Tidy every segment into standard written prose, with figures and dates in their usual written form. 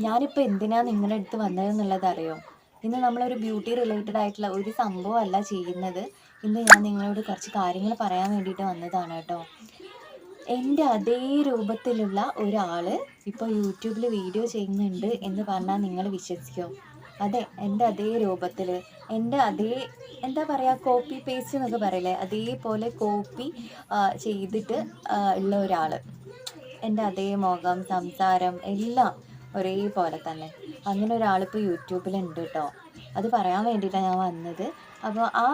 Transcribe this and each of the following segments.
ഞാനിപ്പോൾ എന്തിനാണ് നിങ്ങളുടെ അടുത്ത് വന്നതെന്നുള്ളത് അറിയോ? ഇന്ന് നമ്മളൊരു ബ്യൂട്ടി റിലേറ്റഡ് ആയിട്ടുള്ള ഒരു സംഭവമല്ല ചെയ്യുന്നത്. ഇന്ന് ഞാൻ നിങ്ങളോട് കുറച്ച് കാര്യങ്ങൾ പറയാൻ വേണ്ടിയിട്ട് വന്നതാണ് കേട്ടോ. എൻ്റെ അതേ രൂപത്തിലുള്ള ഒരാൾ ഇപ്പോൾ യൂട്യൂബിൽ വീഡിയോ ചെയ്യുന്നുണ്ട് എന്ന് പറഞ്ഞാൽ നിങ്ങൾ വിശ്വസിക്കുമോ? അതെ, എൻ്റെ അതേ രൂപത്തിൽ, എൻ്റെ അതേ എന്താ പറയുക, കോപ്പി പേസ്റ്റ് എന്നൊക്കെ പറയില്ലേ, അതേപോലെ കോപ്പി ചെയ്തിട്ട് ഉള്ള ഒരാൾ. എൻ്റെ അതേ മുഖം, സംസാരം എല്ലാം ഒരേപോലെ തന്നെ. അങ്ങനെ ഒരാളിപ്പോൾ യൂട്യൂബിലുണ്ട് കേട്ടോ. അത് പറയാൻ വേണ്ടിയിട്ടാണ് ഞാൻ വന്നത്. അപ്പോൾ ആ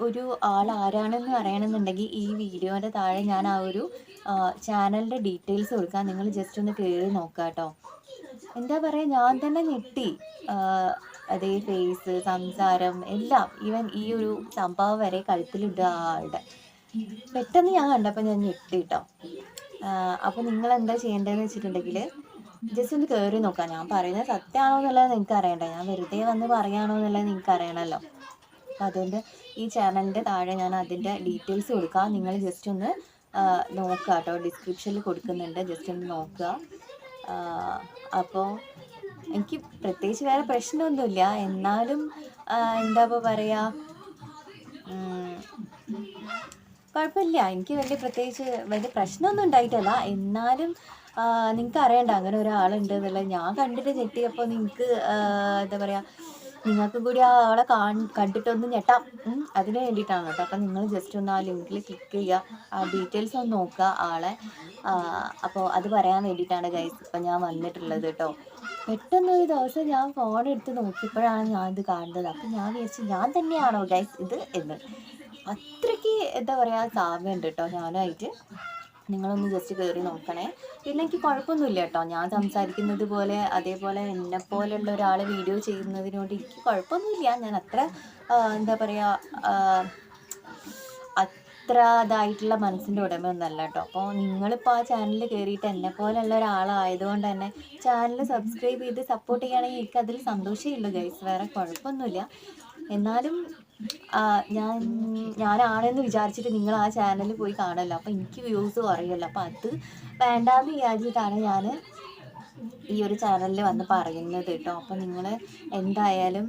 ഒരു ആൾ ആരാണെന്ന് അറിയണമെന്നുണ്ടെങ്കിൽ ഈ വീഡിയോൻ്റെ താഴെ ഞാൻ ആ ഒരു ചാനലിൻ്റെ ഡീറ്റെയിൽസ് കൊടുക്കാം. നിങ്ങൾ ജസ്റ്റ് ഒന്ന് കയറി നോക്കുക കേട്ടോ. എന്താ പറയുക, ഞാൻ തന്നെ ഞെട്ടി. അതേ ഫേസ്, സംസാരം എല്ലാം, ഈവൻ ഈ ഒരു സംഭവം വരെ കഴുത്തിലിടുക ആളുടെ. പെട്ടെന്ന് ഞാൻ കണ്ടപ്പോൾ ഞാൻ ഞെട്ടി കേട്ടോ. അപ്പോൾ നിങ്ങൾ എന്താ ചെയ്യേണ്ടതെന്ന് വെച്ചിട്ടുണ്ടെങ്കിൽ ജസ്റ്റ് ഒന്ന് കയറി നോക്കാം. ഞാൻ പറയുന്നത് സത്യമാണോ എന്നുള്ളത് നിങ്ങൾക്ക് അറിയണ്ട, ഞാൻ വെറുതെ വന്ന് പറയുകയാണോ എന്നുള്ളത് നിങ്ങൾക്ക് അറിയണമല്ലോ. അപ്പം അതുകൊണ്ട് ഈ ചാനലിൻ്റെ താഴെ ഞാൻ അതിൻ്റെ ഡീറ്റെയിൽസ് കൊടുക്കാം. നിങ്ങൾ ജസ്റ്റ് ഒന്ന് നോക്കുക കേട്ടോ. ഡിസ്ക്രിപ്ഷനിൽ കൊടുക്കുന്നുണ്ട്, ജസ്റ്റ് ഒന്ന് നോക്കുക. അപ്പോൾ എനിക്ക് പ്രത്യേകിച്ച് വേറെ പ്രശ്നമൊന്നുമില്ല. എന്നാലും എന്താ പറയുക, കുഴപ്പമില്ല. എനിക്ക് പ്രത്യേകിച്ച് വലിയ പ്രശ്നമൊന്നും ഉണ്ടായിട്ടല്ല. എന്നാലും നിങ്ങൾക്ക് അറിയണ്ട അങ്ങനെ ഒരാളുണ്ട് എന്നുള്ളത്. ഞാൻ കണ്ടിട്ട് ഞെട്ടിയപ്പോൾ നിങ്ങൾക്ക് എന്താ പറയുക, നിങ്ങൾക്കും കൂടി ആ ആളെ കണ്ടിട്ടൊന്ന് ഞെട്ടാം. അതിന് വേണ്ടിയിട്ടാണ് കേട്ടോ. അപ്പം നിങ്ങൾ ജസ്റ്റ് ഒന്ന് ആ ലിങ്കിൽ ക്ലിക്ക് ചെയ്യുക, ആ ഡീറ്റെയിൽസ് ഒന്ന് നോക്കുക ആളെ. അപ്പോൾ അത് പറയാൻ വേണ്ടിയിട്ടാണ് ഗൈസ് ഇപ്പം ഞാൻ വന്നിട്ടുള്ളത് കേട്ടോ. പെട്ടെന്നൊരു ദിവസം ഞാൻ ഫോൺ എടുത്ത് നോക്കിയപ്പോഴാണ് ഞാൻ ഇത് കാണുന്നത്. അപ്പം ഞാൻ വിചാരിച്ചു ഞാൻ തന്നെയാണോ ഗൈസ് ഇത് എന്ന്. അത്രയ്ക്ക് എന്താ പറയുക, സാമ്യമുണ്ട് കേട്ടോ ഞാനായിട്ട്. നിങ്ങളൊന്ന് ജസ്റ്റ് കയറി നോക്കണേ. പിന്നെ എനിക്ക് കുഴപ്പമൊന്നുമില്ല കേട്ടോ. ഞാൻ സംസാരിക്കുന്നത് പോലെ അതേപോലെ എന്നെപ്പോലുള്ള ഒരാൾ വീഡിയോ ചെയ്യുന്നതിനോട് എനിക്ക് കുഴപ്പമൊന്നുമില്ല. ഞാൻ അത്ര എന്താ പറയുക, അത്ര ഇതായിട്ടുള്ള മനസ്സിൻ്റെ ഉടമയൊന്നുമല്ല കേട്ടോ. അപ്പോൾ നിങ്ങളിപ്പോൾ ആ ചാനലിൽ കയറിയിട്ട് എന്നെപ്പോലുള്ള ഒരാളായതുകൊണ്ട് തന്നെ ചാനൽ സബ്സ്ക്രൈബ് ചെയ്ത് സപ്പോർട്ട് ചെയ്യുകയാണെങ്കിൽ എനിക്ക് അതിൽ സന്തോഷമേ ഗൈസ്, വേറെ കുഴപ്പമൊന്നുമില്ല. എന്നാലും ഞാനാണെന്ന് വിചാരിച്ചിട്ട് നിങ്ങൾ ആ ചാനലിൽ പോയി കാണല്ലോ. അപ്പോൾ എനിക്ക് വ്യൂസ് കുറയുമല്ലോ. അപ്പോൾ അത് വേണ്ടാന്ന് വിചാരിച്ചിട്ടാണ് ഞാൻ ഈ ഒരു ചാനലിൽ വന്ന് പറയുന്നത് കേട്ടോ. അപ്പോൾ നിങ്ങൾ എന്തായാലും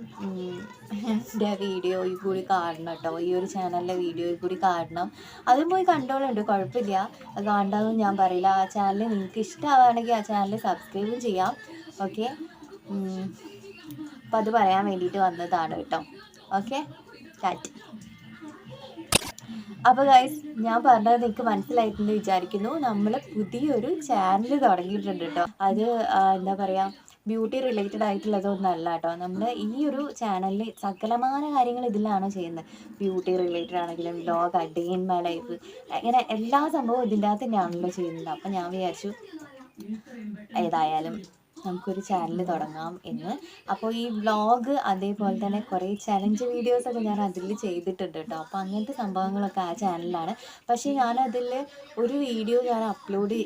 എൻ്റെ വീഡിയോയിൽ കൂടി കാണണം കേട്ടോ. ഈ ഒരു ചാനലിലെ വീഡിയോയിൽ കൂടി കാണണം. അതും പോയി കണ്ടോളുണ്ട്, കുഴപ്പമില്ല. അത് കാണണ്ടെന്നും ഞാൻ പറയില്ല. ആ ചാനൽ നിങ്ങൾക്ക് ഇഷ്ടമാവുകയാണെങ്കിൽ ആ ചാനൽ സബ്സ്ക്രൈബും ചെയ്യാം. ഓക്കെ, അപ്പോൾ അത് പറയാൻ വേണ്ടിയിട്ട് വന്നതാണ് കേട്ടോ. ഓക്കെ, കാറ്റ്. അപ്പോൾ ഗൈസ്, ഞാൻ പറഞ്ഞത് നിങ്ങൾക്ക് മനസ്സിലായിട്ടെന്ന് വിചാരിക്കുന്നു. നമ്മൾ പുതിയൊരു ചാനൽ തുടങ്ങിയിട്ടുണ്ട് കേട്ടോ. അത് എന്താ പറയുക, ബ്യൂട്ടി റിലേറ്റഡ് ആയിട്ടുള്ളതൊന്നല്ല കേട്ടോ. നമ്മൾ ഈ ഒരു ചാനലിൽ സകലമായ കാര്യങ്ങൾ ഇതിലാണ് ചെയ്യുന്നത്. ബ്യൂട്ടി റിലേറ്റഡ് ആണെങ്കിലും vlog, day in my life, അങ്ങനെ എല്ലാ സംഭവവും ഇതിൻ്റെ അകത്ത് തന്നെയാണല്ലോ ചെയ്യുന്നത്. അപ്പം ഞാൻ വിചാരിച്ചു ഏതായാലും നമുക്കൊരു ചാനൽ തുടങ്ങാം എന്ന്. അപ്പോൾ ഈ വ്ളോഗ് അതേപോലെ തന്നെ കുറേ ചലഞ്ച് വീഡിയോസൊക്കെ ഞാൻ അതിൽ ചെയ്തിട്ടുണ്ട് കേട്ടോ. അപ്പോൾ അങ്ങനത്തെ സംഭവങ്ങളൊക്കെ ആ ചാനലിലാണ്. പക്ഷേ ഞാനതിൽ ഒരു വീഡിയോ ഞാൻ അപ്ലോഡ്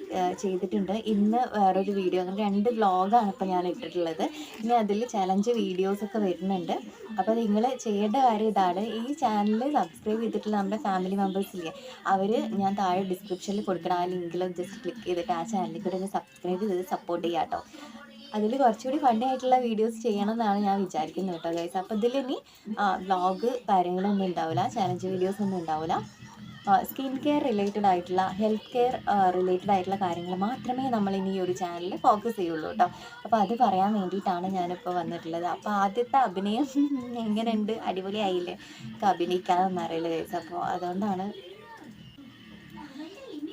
ചെയ്തിട്ടുണ്ട്. ഇന്ന് വേറൊരു വീഡിയോ, അങ്ങനെ 2 വ്ളോഗാണ് ഇപ്പോൾ ഞാൻ ഇട്ടിട്ടുള്ളത്. ഇനി അതിൽ ചലഞ്ച് വീഡിയോസൊക്കെ വരുന്നുണ്ട്. അപ്പോൾ നിങ്ങൾ ചെയ്യേണ്ട കാര്യം ഇതാണ്, ഈ ചാനൽ സബ്സ്ക്രൈബ് ചെയ്തിട്ടുള്ള നമ്മുടെ ഫാമിലി മെമ്പേഴ്സില്ലേ, അവർ ഞാൻ താഴെ ഡിസ്ക്രിപ്ഷനിൽ കൊടുക്കണം. ആ ലിങ്കിൽ ജസ്റ്റ് ക്ലിക്ക് ചെയ്തിട്ട് ആ ചാനലിൽ കൂടെ ഒന്ന് സബ്സ്ക്രൈബ് ചെയ്ത് സപ്പോർട്ട് ചെയ്യാം കേട്ടോ. അതിൽ കുറച്ചുകൂടി ഫണ്ണി ആയിട്ടുള്ള വീഡിയോസ് ചെയ്യണം എന്നാണ് ഞാൻ വിചാരിക്കുന്നത് കേട്ടോ ഗൈസ്. അപ്പോൾ ഇതിലിനി വ്ളോഗ് കാര്യങ്ങളൊന്നും ഉണ്ടാവില്ല, ചലഞ്ച് വീഡിയോസ് ഒന്നും ഉണ്ടാവില്ല. സ്കിൻ കെയർ റിലേറ്റഡ് ആയിട്ടുള്ള, ഹെൽത്ത് കെയർ റിലേറ്റഡ് ആയിട്ടുള്ള കാര്യങ്ങൾ മാത്രമേ നമ്മൾ ഇനി ഈ ഒരു ചാനലിൽ ഫോക്കസ് ചെയ്യുള്ളൂ കേട്ടോ. അപ്പോൾ അത് പറയാൻ വേണ്ടിയിട്ടാണ് ഞാനിപ്പോൾ വന്നിട്ടുള്ളത്. അപ്പോൾ ആദ്യത്തെ അഭിനയം എങ്ങനെയുണ്ട്, അടിപൊളിയായില്ലേ? എനിക്ക് അഭിനയിക്കാനൊന്നും അറിയില്ല ഗൈസ്. അപ്പോൾ അതുകൊണ്ടാണ്.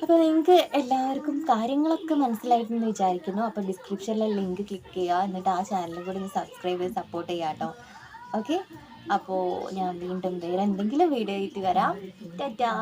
അപ്പോൾ നിങ്ങൾക്ക് എല്ലാവർക്കും കാര്യങ്ങളൊക്കെ മനസ്സിലായിട്ടെന്ന് വിചാരിക്കുന്നു. അപ്പോൾ ഡിസ്ക്രിപ്ഷനിലെ ലിങ്ക് ക്ലിക്ക് ചെയ്യുക, എന്നിട്ട് ആ ചാനലും കൂടി ഒന്ന് സബ്സ്ക്രൈബ് ചെയ്ത് സപ്പോർട്ട് ചെയ്യുക കേട്ടോ. ഓക്കെ, അപ്പോൾ ഞാൻ വീണ്ടും വേറെ എന്തെങ്കിലും വീഡിയോ ആയിട്ട് വരാം. ടാറ്റാ.